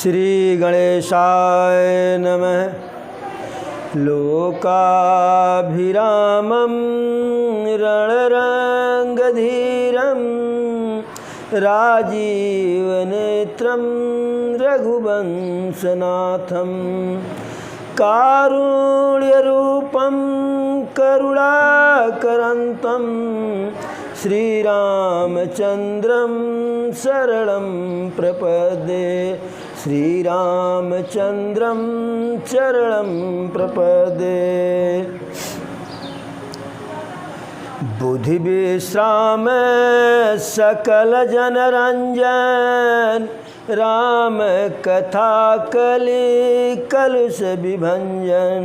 श्री गणेशाय नमः। लोकाभिरामं रणरङ्गधीरं राजीवनेत्रं रघुवंशनाथं कारुण्यरूपं करुणाकरन्तं श्रीरामचन्द्रं शरणं प्रपद्ये। श्रीरामचन्द्रं शरणं प्रपद्ये। बुद्धिविश्राम सकलजनरञ्जन राम कथा कलि कलुष विभंजन।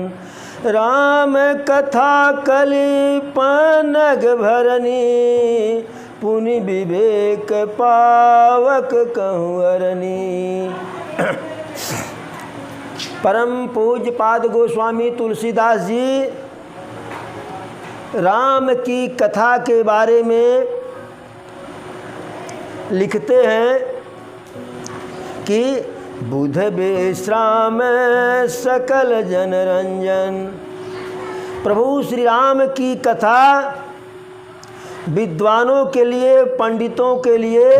राम कथा कलि पनग भरनी पुनि विवेक पावक कहूँ अरनी। परम पूज्य पाद गोस्वामी तुलसीदास जी राम की कथा के बारे में लिखते हैं कि बुध विश्राम सकल जनरंजन। प्रभु श्री राम की कथा विद्वानों के लिए, पंडितों के लिए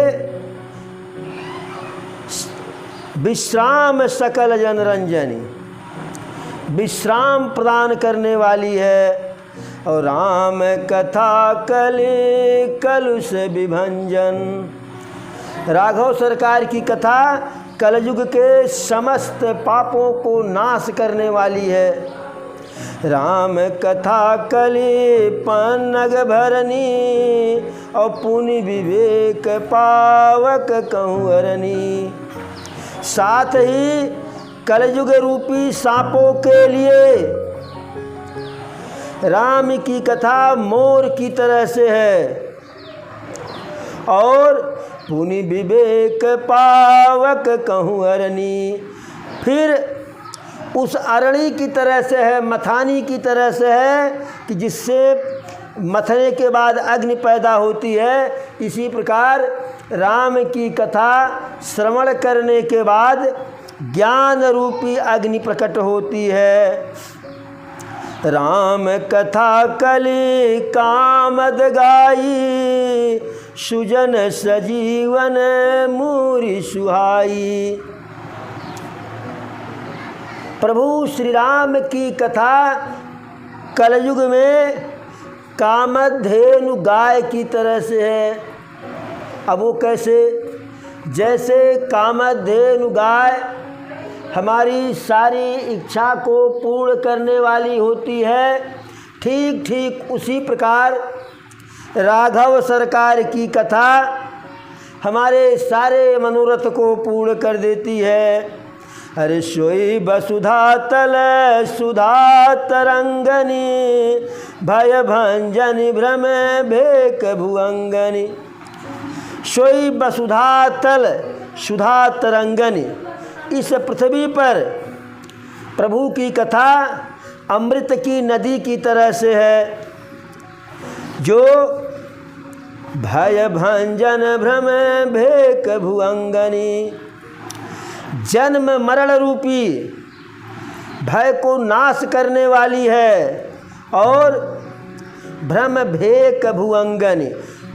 विश्राम सकल जनरंजनी, विश्राम प्रदान करने वाली है। और राम कथा कलि कलुष विभंजन। राघव सरकार की कथा कलयुग के समस्त पापों को नाश करने वाली है। राम कथा कलि पन्नग भरनी और पुनि विवेक पावक कहूँ अरनी। साथ ही कलयुग रूपी सांपों के लिए राम की कथा मोर की तरह से है और पुनि विवेक पावक कहूँ अरनी। फिर उस अरणी की तरह से है, मथानी की तरह से है कि जिससे मथने के बाद अग्नि पैदा होती है। इसी प्रकार राम की कथा श्रवण करने के बाद ज्ञान रूपी अग्नि प्रकट होती है। राम कथा कलि कामद गाई सुजन सजीवन मूरी सुहाई। प्रभु श्री राम की कथा कलयुग में कामधेनु गाय की तरह से है। अब वो कैसे? जैसे कामधेनु गाय हमारी सारी इच्छा को पूर्ण करने वाली होती है, ठीक ठीक उसी प्रकार राघव सरकार की कथा हमारे सारे मनोरथ को पूर्ण कर देती है। अरे सोई वसुधा तल सुधा तरंगनी भय भंजनी भ्रम भेक भुअंगनी। सोई वसुधा तल सुधा तरंगनी। इस पृथ्वी पर प्रभु की कथा अमृत की नदी की तरह से है, जो भय भंजन भ्रम भेक भुअंगनी। जन्म मरण रूपी भय को नाश करने वाली है और भ्रम भेक भुअंगनी,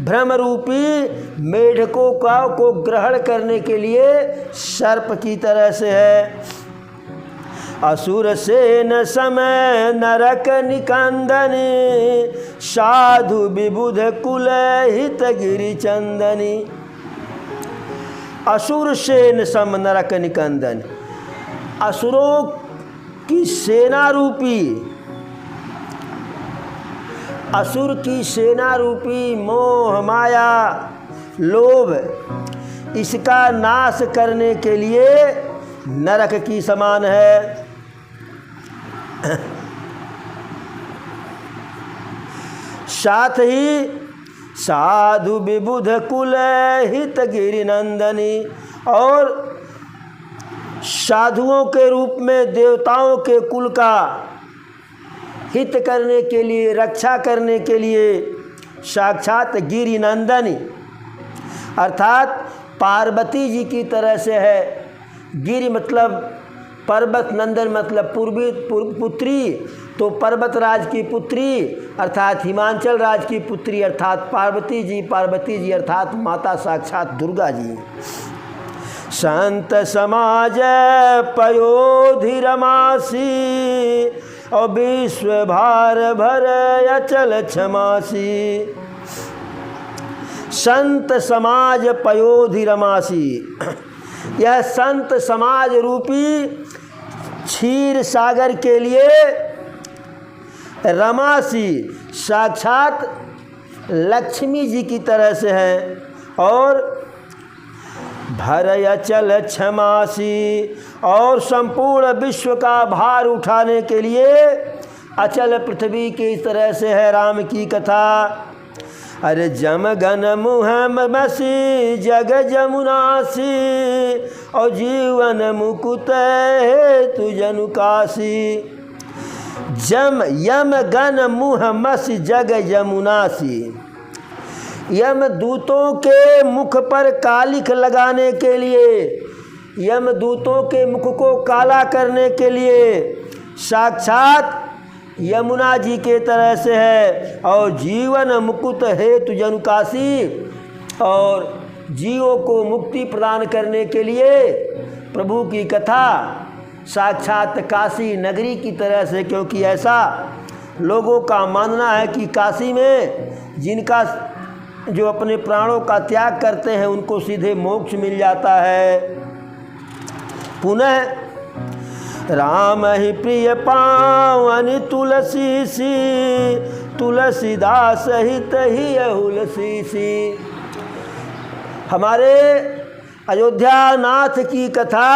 भ्रम रूपी मेढकों को ग्रहण करने के लिए सर्प की तरह से है। असुर सेन समय नरक निकंदनी साधु विबुध कुल हित गिरि चंदनी। असुर सेन सम नरक निकंदन, असुरों की सेना रूपी, असुर की सेना रूपी मोह माया लोभ, इसका नाश करने के लिए नरक की समान है। साथ ही साधु विबुध कुल हित गिरि नंदनी, और साधुओं के रूप में देवताओं के कुल का हित करने के लिए, रक्षा करने के लिए साक्षात गिरि नंदनी अर्थात पार्वती जी की तरह से है। गिरि मतलब पर्वत, नंदन मतलब पूर्वी पुत्री, तो पर्वतराज की पुत्री अर्थात हिमांचल राज की पुत्री अर्थात पार्वती जी अर्थात माता साक्षात दुर्गा जी। संत समाज पयोधि रमासी और विश्व भार भर अचल क्षमासी। संत समाज पयोधि रमासी, यह संत समाज रूपी क्षीर सागर के लिए रमासी साक्षात लक्ष्मी जी की तरह से है। और भर अचल क्षमासी, और संपूर्ण विश्व का भार उठाने के लिए अचल पृथ्वी की इस तरह से है राम की कथा। अरे जम गन मुह मसी जग जमुनासी और जीवन मुकुत हेतु जनु काशी। जम यम गन मुह मस जग जमुनासी, यम दूतों के मुख पर कालिख लगाने के लिए, यम दूतों के मुख को काला करने के लिए साक्षात यमुना जी के तरह से है। और जीवन मुकुट हेतु जनु काशी, और जीवों को मुक्ति प्रदान करने के लिए प्रभु की कथा साक्षात काशी नगरी की तरह से, क्योंकि ऐसा लोगों का मानना है कि काशी में जिनका जो अपने प्राणों का त्याग करते हैं उनको सीधे मोक्ष मिल जाता है। पुनः राम ही प्रिय पावन तुलसी सी, तुलसीदास हित ही हुलसी सी। हमारे अयोध्या नाथ की कथा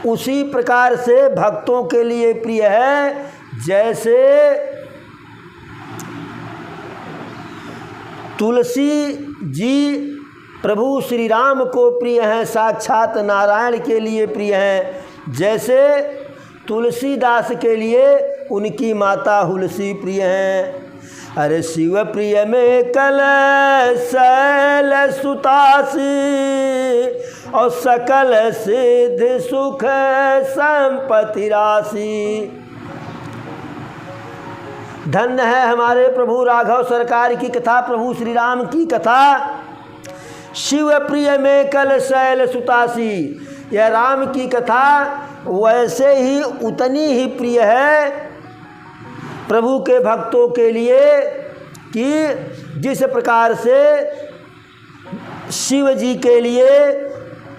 उसी प्रकार से भक्तों के लिए प्रिय है जैसे तुलसी जी प्रभु श्री राम को प्रिय हैं, साक्षात नारायण के लिए प्रिय हैं, जैसे तुलसीदास के लिए उनकी माता हुलसी प्रिय हैं। अरे शिव प्रिय में कल शैल सुतासी और सकल सिद्ध सुख संपत्ति राशि। धन्य है हमारे प्रभु राघव सरकार की कथा, प्रभु श्री राम की कथा। शिव प्रिय में कल शैल सुतासी, यह राम की कथा वैसे ही उतनी ही प्रिय है प्रभु के भक्तों के लिए कि जिस प्रकार से शिव जी के लिए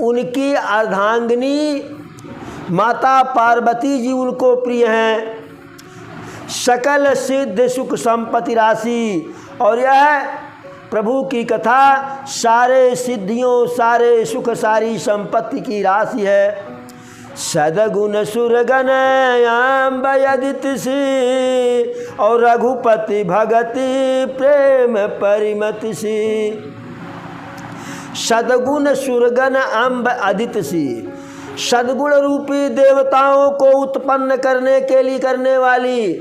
उनकी अर्धांगिनी माता पार्वती जी उनको प्रिय हैं। सकल सिद्ध सुख संपत्ति राशि, और यह प्रभु की कथा सारे सिद्धियों सारे सुख सारी संपत्ति की राशि है। सदगुण सुरगन अम्ब यदित सी और रघुपति भगति प्रेम परिमति सी। सदगुण सुरगन अम्ब अदित सी, सदगुण रूपी देवताओं को उत्पन्न करने के लिए करने वाली,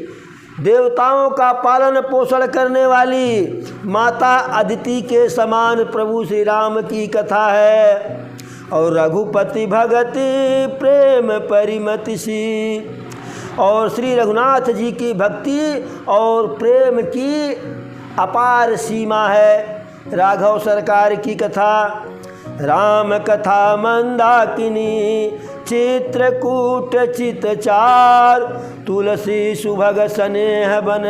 देवताओं का पालन पोषण करने वाली माता अदिति के समान प्रभु श्री राम की कथा है। और रघुपति भगति प्रेम परिमति सी, और श्री रघुनाथ जी की भक्ति और प्रेम की अपार सीमा है राघव सरकार की कथा। राम कथा मंदाकिनी चित्रकूट चितचार, तुलसी सुभग स्नेह बन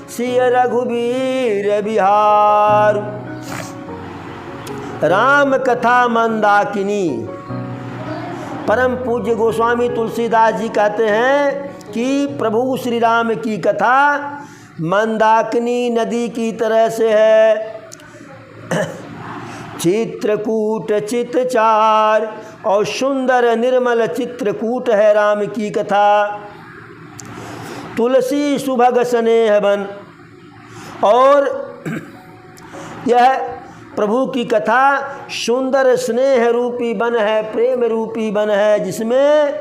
सिय रघुबीर बिहार। राम कथा मंदाकिनी, परम पूज्य गोस्वामी तुलसीदास जी कहते हैं कि प्रभु श्री राम की कथा मंदाकिनी नदी की तरह से है। चित्रकूट चितचार, और सुंदर निर्मल चित्रकूट है राम की कथा। तुलसी सुभग स्नेह बन, और यह प्रभु की कथा सुंदर स्नेह रूपी बन है, प्रेम रूपी बन है, जिसमें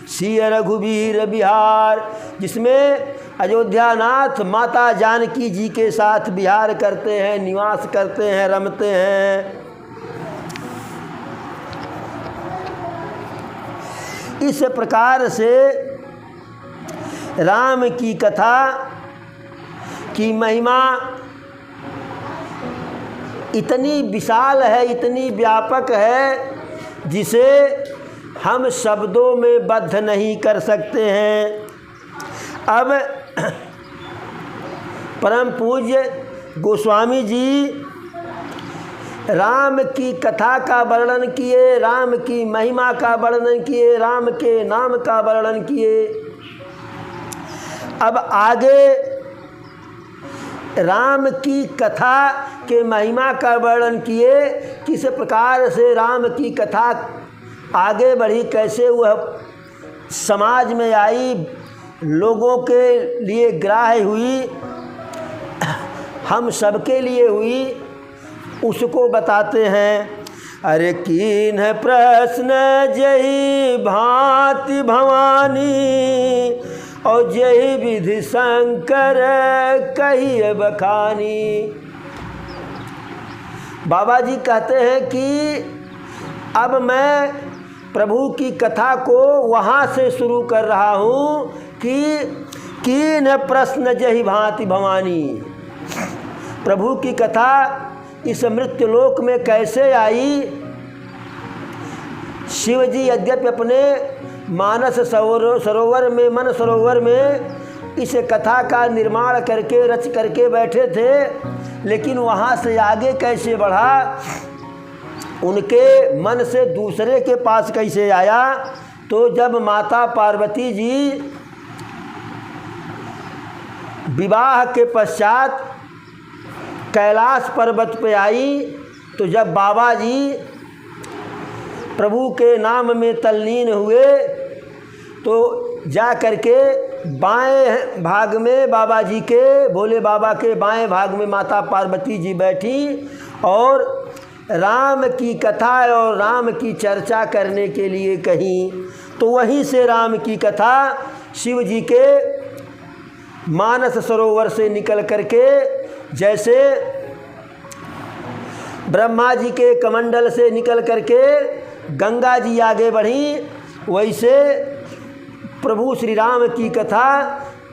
सिय रघुबीर बिहार, जिसमें अयोध्यानाथ माता जानकी जी के साथ विहार करते हैं, निवास करते हैं, रमते हैं। इस प्रकार से राम की कथा की महिमा इतनी विशाल है, इतनी व्यापक है, जिसे हम शब्दों में बद्ध नहीं कर सकते हैं। अब परम पूज्य गोस्वामी जी राम की कथा का वर्णन किए, राम की महिमा का वर्णन किए, राम के नाम का वर्णन किए। अब आगे राम की कथा के महिमा का वर्णन किए, किस प्रकार से राम की कथा आगे बढ़ी, कैसे वह समाज में आई, लोगों के लिए ग्राह्य हुई, हम सबके लिए हुई, उसको बताते हैं। अरे कीन प्रश्न जही भांति भवानी, और जही विधि शंकर कही बखानी। बाबा जी कहते हैं कि अब मैं प्रभु की कथा को वहाँ से शुरू कर रहा हूँ कि कीन प्रश्न जही भांति भवानी, प्रभु की कथा इस मृत्युलोक में कैसे आई। शिव जी यद्यपि अपने मानस सरोवर में, मन सरोवर में इस कथा का निर्माण करके रच करके बैठे थे, लेकिन वहाँ से आगे कैसे बढ़ा, उनके मन से दूसरे के पास कैसे आया। तो जब माता पार्वती जी विवाह के पश्चात कैलाश पर्वत पे आई, तो जब बाबा जी प्रभु के नाम में तल्लीन हुए, तो जा करके बाएं भाग में बाबा जी के, भोले बाबा के बाएं भाग में माता पार्वती जी बैठी और राम की कथा और राम की चर्चा करने के लिए कहीं। तो वहीं से राम की कथा शिव जी के मानस सरोवर से निकल करके, जैसे ब्रह्मा जी के कमंडल से निकल करके गंगा जी आगे बढ़ी, वैसे प्रभु श्री राम की कथा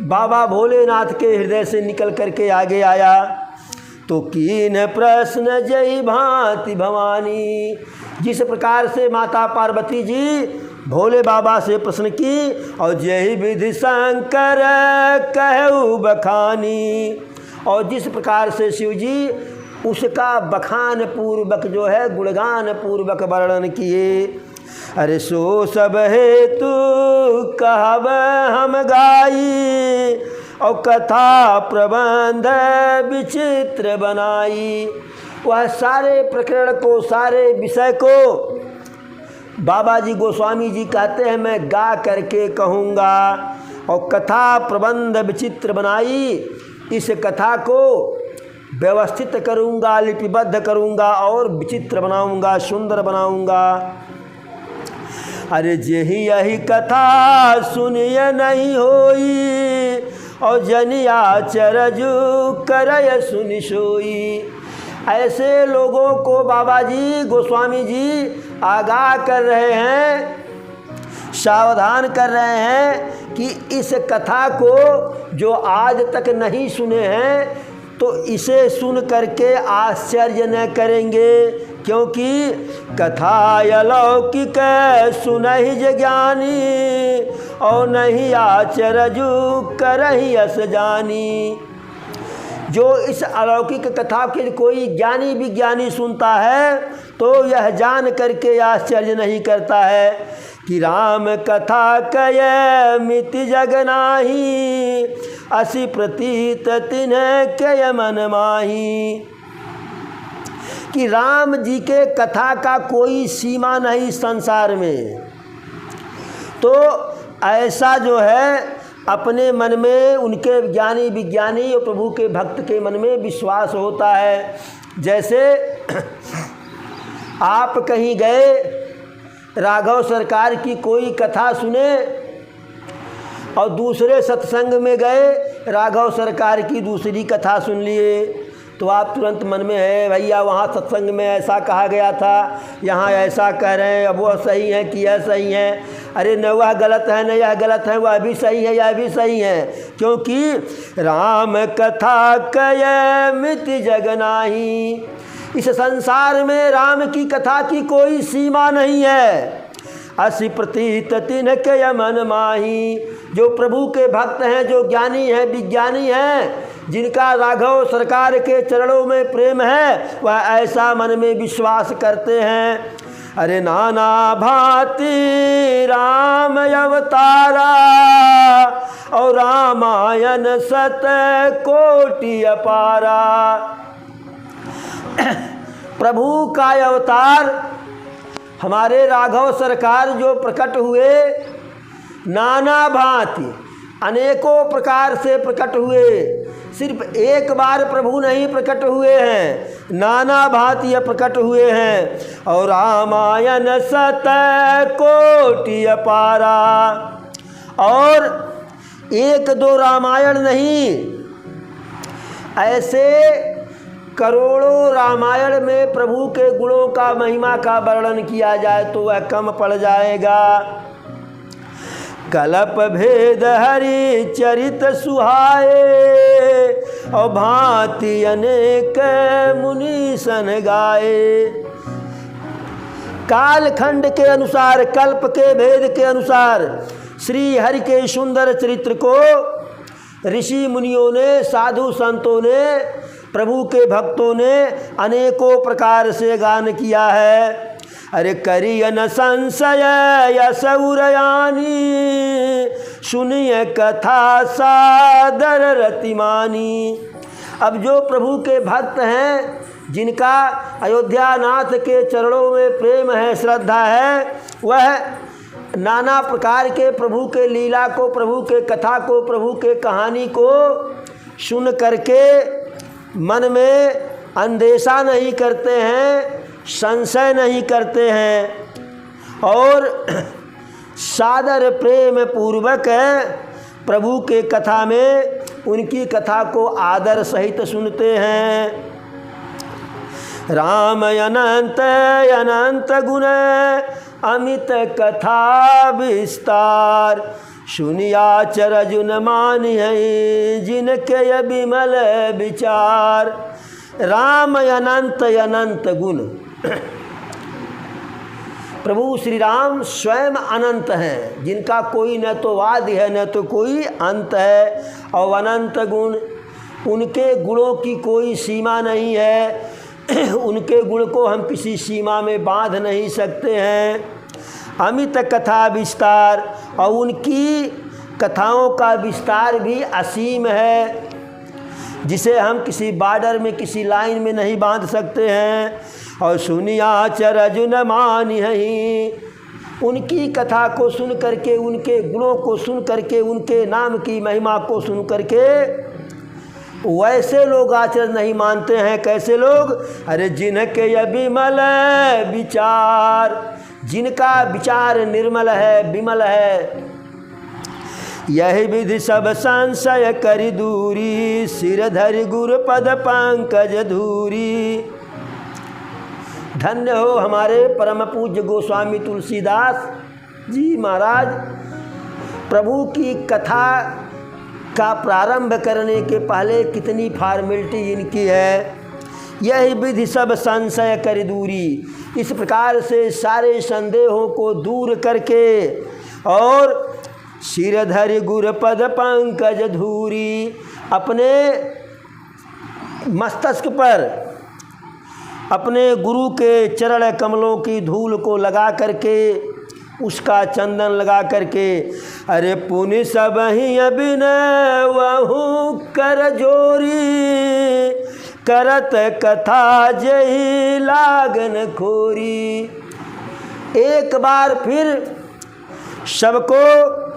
बाबा भोलेनाथ के हृदय से निकल करके आगे आया। तो कीन प्रश्न जय भांति भवानी, जिस प्रकार से माता पार्वती जी भोले बाबा से प्रश्न की, और जय विधि शंकर कहु बखानी, और जिस प्रकार से शिव जी उसका बखान पूर्वक जो है गुणगान पूर्वक वर्णन किए। अरे सो सब हेतु कहब हम गाई, और कथा प्रबंध विचित्र बनाई। वह सारे प्रकरण को, सारे विषय को बाबा जी गोस्वामी जी कहते हैं मैं गा करके कहूँगा, और कथा प्रबंध विचित्र बनाई। इस कथा को व्यवस्थित करूँगा, लिपिबद्ध करूँगा और विचित्र बनाऊँगा, सुंदर बनाऊँगा। अरे जेहि यही कथा सुनिए नहीं होई, और जनिया चरजु करय सुनि सोई। ऐसे लोगों को बाबा जी गोस्वामी जी आगाह कर रहे हैं, सावधान कर रहे हैं कि इस कथा को जो आज तक नहीं सुने हैं, तो इसे सुन करके आश्चर्य न करेंगे, क्योंकि कथा अलौकिक सुनहि ज ज्ञानी, और नहीं आचरजु करहि अस जानी। जो इस अलौकिक कथा के कोई ज्ञानी विज्ञानी सुनता है, तो यह जान करके आश्चर्य नहीं करता है कि राम कथा कय मिति जग नाही, असी प्रतीत तिन्ह कय मन माही। कि राम जी के कथा का कोई सीमा नहीं संसार में। तो ऐसा जो है अपने मन में उनके ज्ञानी विज्ञानी और प्रभु के भक्त के मन में विश्वास होता है। जैसे आप कहीं गए, राघव सरकार की कोई कथा सुने, और दूसरे सत्संग में गए, राघव सरकार की दूसरी कथा सुन लिए, तो आप तुरंत मन में है भैया वहाँ सत्संग में ऐसा कहा गया था, यहाँ ऐसा कह रहे हैं, अब वह सही है कि यह सही है। अरे न वह गलत है न यह गलत है, वह भी सही है यह भी सही है, क्योंकि राम कथा कय मित जग नाही। इस संसार में राम की कथा की कोई सीमा नहीं है। असि प्रतीत तिनके मन माही। जो प्रभु के भक्त हैं, जो ज्ञानी हैं, विज्ञानी हैं, जिनका राघव सरकार के चरणों में प्रेम है, वह ऐसा मन में विश्वास करते हैं। अरे नाना भांति राम अवतारा और रामायण सत कोटि अपारा। प्रभु का अवतार हमारे राघव सरकार जो प्रकट हुए, नाना भांति अनेकों प्रकार से प्रकट हुए। सिर्फ एक बार प्रभु नहीं प्रकट हुए हैं, नाना भांति प्रकट हुए हैं। और रामायण सत कोटि अपारा। और एक दो रामायण नहीं, ऐसे करोड़ों रामायण में प्रभु के गुणों का, महिमा का वर्णन किया जाए तो वह कम पड़ जाएगा। कलप भेद हरि चरित सुहाए और भांति अनेक मुनि सन गाए। कालखंड के अनुसार, कल्प के भेद के अनुसार श्री हरि के सुंदर चरित्र को ऋषि मुनियों ने, साधु संतों ने, प्रभु के भक्तों ने अनेकों प्रकार से गान किया है। अरे करियन संशय यसुरयानी, सुनिय कथा सादर रतिमानी। अब जो प्रभु के भक्त हैं, जिनका अयोध्या नाथ के चरणों में प्रेम है, श्रद्धा है, वह नाना प्रकार के प्रभु के लीला को, प्रभु के कथा को, प्रभु के कहानी को सुन करके मन में अंदेशा नहीं करते हैं, संशय नहीं करते हैं और सादर प्रेम पूर्वक प्रभु के कथा में उनकी कथा को आदर सहित सुनते हैं। राम अनंत अनंत गुण अमित कथा विस्तार, सुनिया चरजुन मानिय जिनके विमल विचार। राम अनंत अनंत गुण। प्रभु श्री राम स्वयं अनंत हैं, जिनका कोई न तो आदि है न तो कोई अंत है, और अनंत गुण, उनके गुणों की कोई सीमा नहीं है। उनके गुण को हम किसी सीमा में बांध नहीं सकते हैं। अमित कथा विस्तार, और उनकी कथाओं का विस्तार भी असीम है, जिसे हम किसी बॉर्डर में, किसी लाइन में नहीं बांध सकते हैं। और सुनिया चरजुन मानि हई, उनकी कथा को सुन करके, उनके गुणों को सुन करके, उनके नाम की महिमा को सुन करके वैसे लोग आचरण नहीं मानते हैं। कैसे लोग? अरे जिनके ये विमल विचार, जिनका विचार निर्मल है, विमल है। यही विधि सब संशय करि दूरी, सिर धरि गुरु पद पंकज धूरी। धन्य हो हमारे परम पूज्य गोस्वामी तुलसीदास जी महाराज। प्रभु की कथा का प्रारंभ करने के पहले कितनी फॉर्मेलिटी इनकी है। यही विधि सब संशय करि दूरी, इस प्रकार से सारे संदेहों को दूर करके और सिर धरि गुर पद पंकज धूरी, अपने मस्तक पर अपने गुरु के चरण कमलों की धूल को लगा करके, उसका चंदन लगा करके, अरे पुनि सब ही अभिनय वहु कर जोरी, करत कथा जही लागन खोरी। एक बार फिर सबको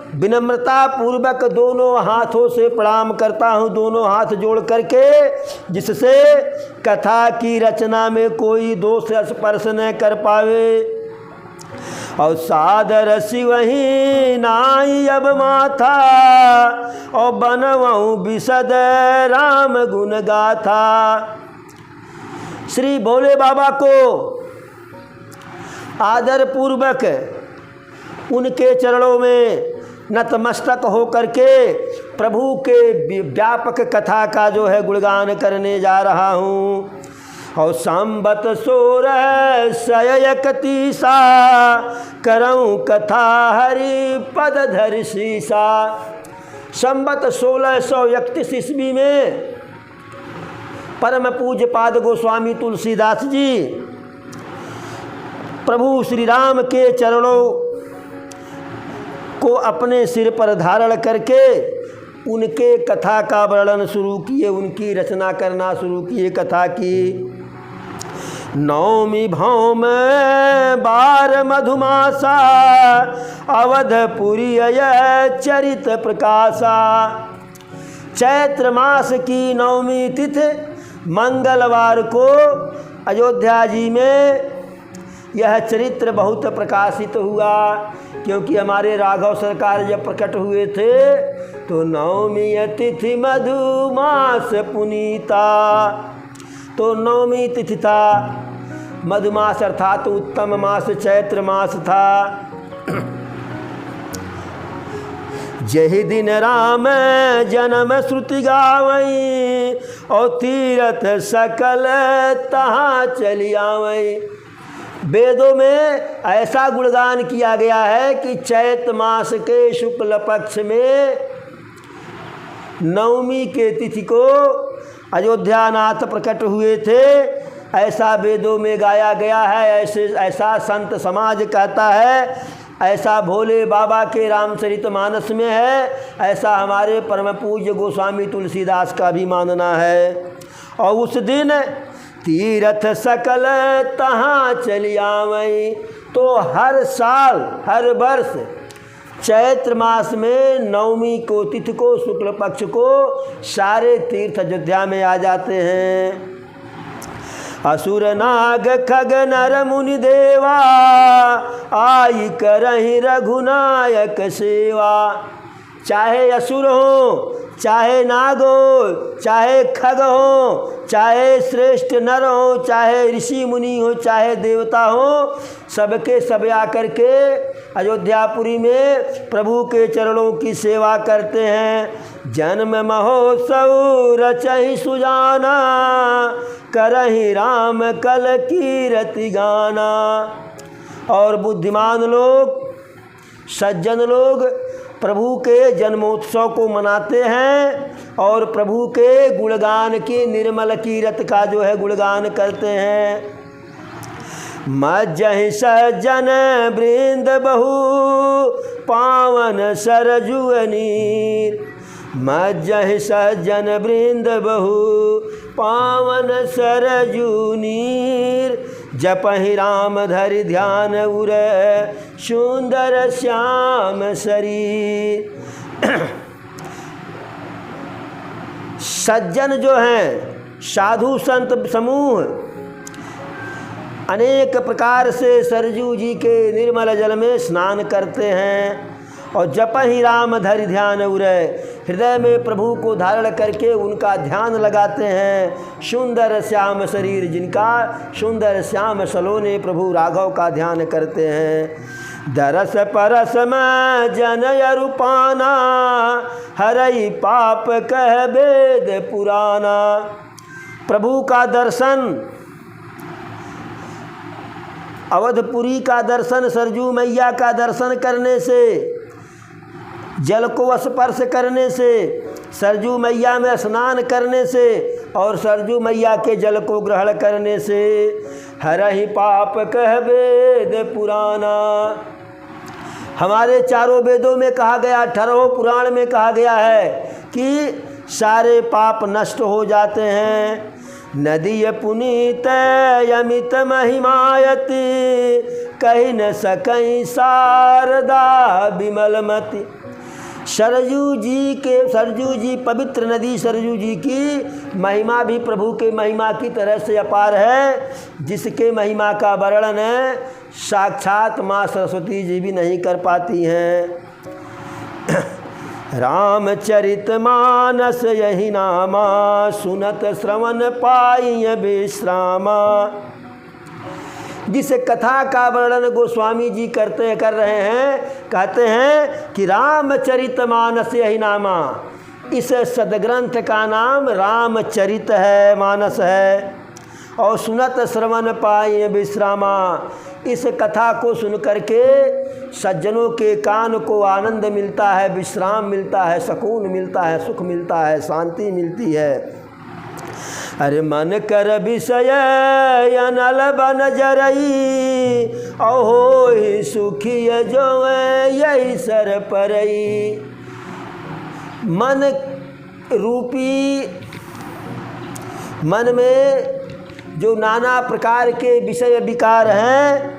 विनम्रता पूर्वक दोनों हाथों से प्रणाम करता हूँ, दोनों हाथ जोड़ करके, जिससे कथा की रचना में कोई दोष स्पर्श न कर पावे। और सादर शिवही नाई अब माथा, और बनवऊँ विशद राम गुण गाथा। श्री भोले बाबा को आदर पूर्वक उनके चरणों में नतमस्तक हो करके प्रभु के व्यापक कथा का जो है गुणगान करने जा रहा हूँ। और संबत 1631 करऊँ कथा हरि पद धर शीसा। संबत 1631 ईस्वी में परम पूज्य पाद गोस्वामी तुलसीदास जी प्रभु श्री राम के चरणों को अपने सिर पर धारण करके उनके कथा का वर्णन शुरू किए, उनकी रचना करना शुरू किए कथा की। नवमी भौम बार मधुमासा अवधपुरी चरित प्रकाशा। चैत्र मास की नवमी तिथि मंगलवार को अयोध्या जी में यह चरित्र बहुत प्रकाशित हुआ, क्योंकि हमारे राघव सरकार जब प्रकट हुए थे तो नवमी तिथि मधुमास पुनीता। तो नवमी तिथि था, मधुमास अर्थात उत्तम मास चैत्र मास था। जहि दिन राम जन्म श्रुति गावई और तीरथ सकल तहाँ चली आवई। वेदों में ऐसा गुणगान किया गया है कि चैत मास के शुक्ल पक्ष में नवमी के तिथि को अयोध्यानाथ प्रकट हुए थे, ऐसा वेदों में गाया गया है। ऐसा संत समाज कहता है, ऐसा भोले बाबा के रामचरितमानस में है, ऐसा हमारे परम पूज्य गोस्वामी तुलसीदास का भी मानना है। और उस दिन तीरथ सकल तहाँ चली आवई। तो हर साल हर वर्ष चैत्र मास में नवमी को तिथि को शुक्ल पक्ष को सारे तीर्थ अयोध्या में आ जाते हैं। असुर नाग खग नर मुनि देवा आई करहि रघुनायक सेवा। चाहे असुर हो, चाहे नाग हो, चाहे खग हो, चाहे श्रेष्ठ नर हो, चाहे ऋषि मुनि हो, चाहे देवता हो, सबके सब आकर के अयोध्यापुरी में प्रभु के चरणों की सेवा करते हैं। जन्म महोत्सव रचहि सुजाना करहि राम कल कीरति गाना। और बुद्धिमान लोग, सज्जन लोग प्रभु के जन्मोत्सव को मनाते हैं और प्रभु के गुणगान की निर्मल कीरत का जो है गुणगान करते हैं। मज्जहि सज्जन वृंद बहु पावन सरजु नीर। मज्जहि सज्जन वृंद बहु पावन सरजु नीर। जपहि राम धरि ध्यान उर सुंदर श्याम शरीर। सज्जन जो हैं, साधु संत समूह अनेक प्रकार से सरजू जी के निर्मल जल में स्नान करते हैं और जपहि राम धरि ध्यान उरै, हृदय में प्रभु को धारण करके उनका ध्यान लगाते हैं। सुंदर श्याम शरीर, जिनका सुंदर श्याम सलोने प्रभु राघव का ध्यान करते हैं। दरस परस में जनय रूपाना हरई पाप कह वेद पुराना। प्रभु का दर्शन, अवधपुरी का दर्शन, सरजू मैया का दर्शन करने से, जल को स्पर्श करने से, सरजू मैया में स्नान करने से और सरजू मैया के जल को ग्रहण करने से हरहि पाप कह वेद पुराना। हमारे चारों वेदों में कहा गया, 18 पुराण में कहा गया है कि सारे पाप नष्ट हो जाते हैं। नदी पुनीत अमित महिमायति कही न सकई शारदा विमलमति। सरजू जी पवित्र नदी सरजू जी की महिमा भी प्रभु के महिमा की तरह से अपार है, जिसके महिमा का वर्णन साक्षात माँ सरस्वती जी भी नहीं कर पाती हैं। रामचरित मानस यही नामा सुनत श्रवण पाई विश्रामा। जिस कथा का वर्णन गोस्वामी जी कर रहे हैं, कहते हैं कि रामचरितमानस यही नामा, इस सदग्रंथ का नाम रामचरित है, मानस है। और सुनत श्रवण पाए विश्रामा, इस कथा को सुन करके सज्जनों के कान को आनंद मिलता है, विश्राम मिलता है, सुकून मिलता है, सुख मिलता है, शांति मिलती है। अरे मन कर विषय अनल बन जरई, अहो सुखी जो यही सर परई। मन रूपी, मन में जो नाना प्रकार के विषय विकार हैं,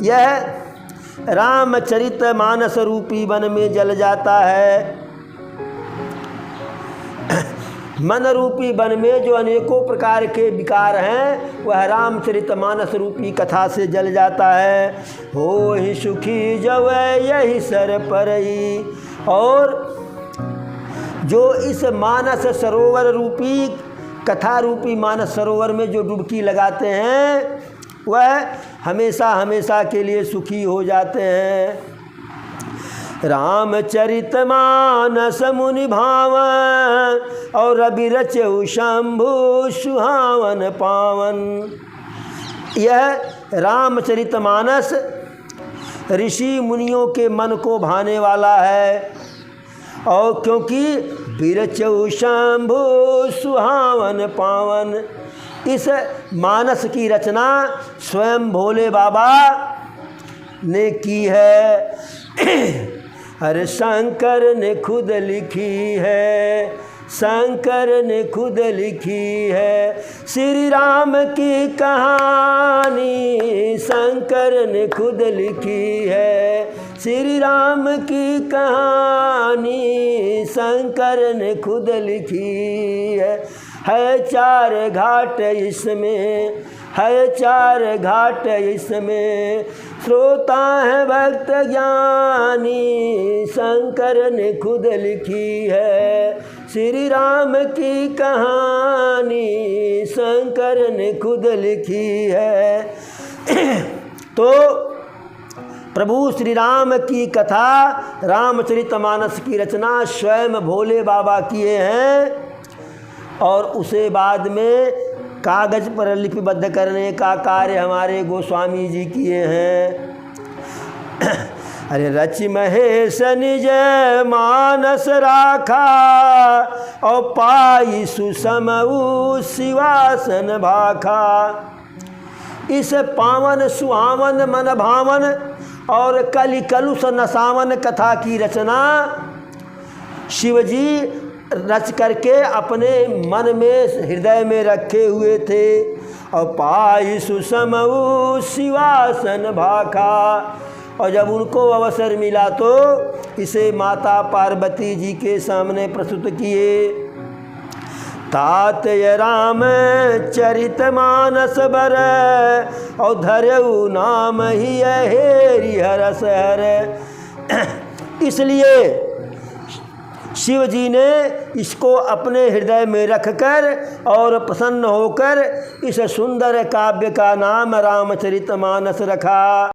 यह रामचरित मानस रूपी वन में जल जाता है। मन रूपी वन में जो अनेकों प्रकार के विकार हैं, वह रामचरित मानस रूपी कथा से जल जाता है। हो ही सुखी जब यही सर परई। और जो इस मानस सरोवर रूपी, कथा रूपी मानस सरोवर में जो डुबकी लगाते हैं, वह हमेशा हमेशा के लिए सुखी हो जाते हैं। रामचरित मानस मुनि भावन, और रवि रचउ शंभु सुहावन पावन। यह रामचरित मानस ऋषि मुनियों के मन को भाने वाला है। और क्योंकि बिरचउ शंभु सुहावन पावन, इस मानस की रचना स्वयं भोले बाबा ने की है। अरे शंकर ने खुद लिखी है, शंकर ने खुद लिखी है श्री राम की कहानी, शंकर ने खुद लिखी है श्री राम की कहानी, शंकर ने खुद लिखी है 4 घाट इसमें, है 4 घाट इसमें, श्रोता है भक्त ज्ञानी, शंकर ने खुद लिखी है श्री राम की कहानी, शंकर ने खुद लिखी है। तो प्रभु श्री राम की कथा, रामचरितमानस की रचना स्वयं भोले बाबा किए हैं, और उसे बाद में कागज पर लिपिबद्ध करने का कार्य हमारे गोस्वामी जी किए हैं। अरे रचि महेश निज मानस राखा, और पाई सुसमऊ शिवासन भाखा। इस पावन सुहावन मन भावन और कलि कलुष नसावन कथा की रचना शिवजी रच करके अपने मन में, हृदय में रखे हुए थे। और पाई सुसमऊ शिवासन भाखा, और जब उनको अवसर मिला तो इसे माता पार्वती जी के सामने प्रस्तुत किए। तातय राम चरित मानस बर, और धरऊ नाम ही हेरि हरस हर। इसलिए शिव जी ने इसको अपने हृदय में रखकर और प्रसन्न होकर इस सुंदर काव्य का नाम रामचरितमानस रखा।